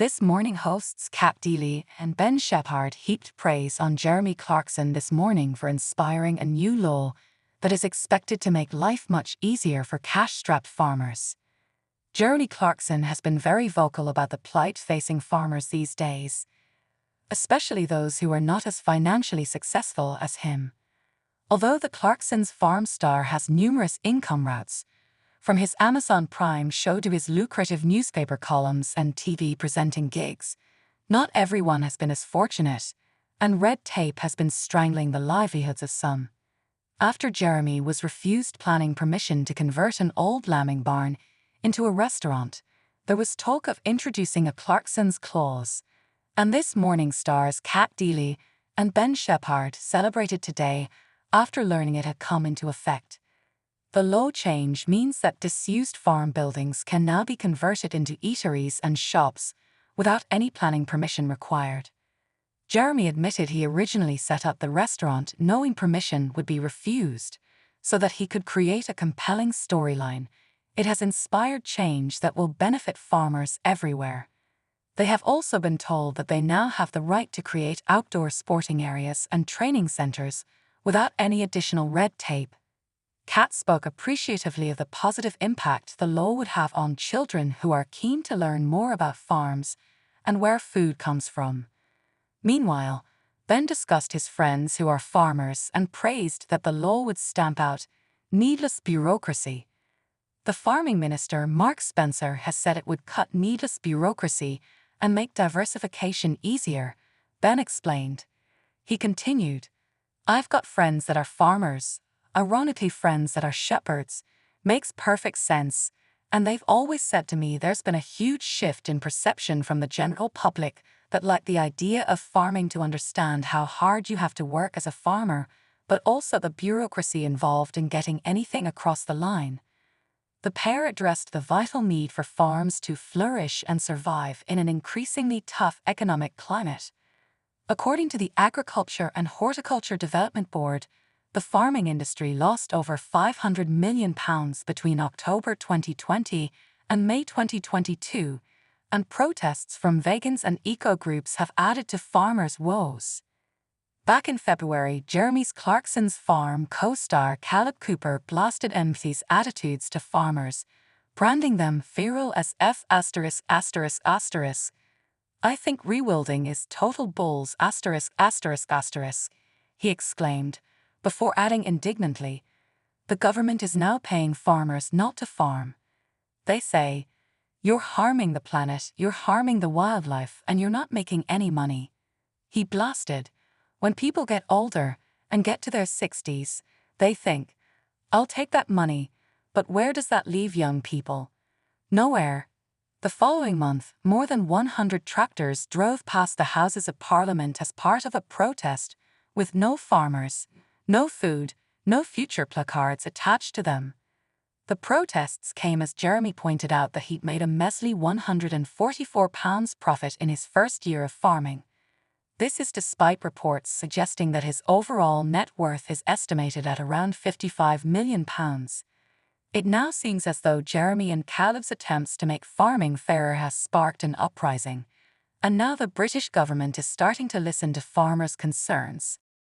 This morning hosts Kat Deely and Ben Shephard heaped praise on Jeremy Clarkson this morning for inspiring a new law that is expected to make life much easier for cash-strapped farmers. Jeremy Clarkson has been very vocal about the plight facing farmers these days, especially those who are not as financially successful as him. Although the Clarkson's farm star has numerous income routes, from his Amazon Prime show to his lucrative newspaper columns and TV presenting gigs, not everyone has been as fortunate, and red tape has been strangling the livelihoods of some. After Jeremy was refused planning permission to convert an old lambing barn into a restaurant, there was talk of introducing a Clarkson's clause, and this morning stars Kat Deely and Ben Shephard celebrated today after learning it had come into effect. The law change means that disused farm buildings can now be converted into eateries and shops without any planning permission required. Jeremy admitted he originally set up the restaurant knowing permission would be refused, so that he could create a compelling storyline. It has inspired change that will benefit farmers everywhere. They have also been told that they now have the right to create outdoor sporting areas and training centers without any additional red tape. Kat spoke appreciatively of the positive impact the law would have on children who are keen to learn more about farms and where food comes from. Meanwhile, Ben discussed his friends who are farmers and praised that the law would stamp out needless bureaucracy. The farming minister, Mark Spencer, has said it would cut needless bureaucracy and make diversification easier, Ben explained. He continued, "I've got friends that are farmers, ironically friends that are shepherds, makes perfect sense, and they've always said to me there's been a huge shift in perception from the general public that like the idea of farming to understand how hard you have to work as a farmer, but also the bureaucracy involved in getting anything across the line." The pair addressed the vital need for farms to flourish and survive in an increasingly tough economic climate. According to the Agriculture and Horticulture Development Board, the farming industry lost over £500 million between October 2020 and May 2022, and protests from vegans and eco-groups have added to farmers' woes. Back in February, Jeremy Clarkson's farm co-star Caleb Cooper blasted MP's attitudes to farmers, branding them feral as F********. "I think rewilding is total bulls******, he exclaimed, before adding indignantly, "The government is now paying farmers not to farm. They say, you're harming the planet, you're harming the wildlife, and you're not making any money." He blasted, "When people get older and get to their 60s, they think, I'll take that money, but where does that leave young people? Nowhere." The following month, more than 100 tractors drove past the Houses of Parliament as part of a protest, with no farmers, no food, no future placards attached to them. The protests came as Jeremy pointed out that he'd made a measly £144 profit in his first year of farming. This is despite reports suggesting that his overall net worth is estimated at around £55 million. It now seems as though Jeremy and Caleb's attempts to make farming fairer has sparked an uprising, and now the British government is starting to listen to farmers' concerns.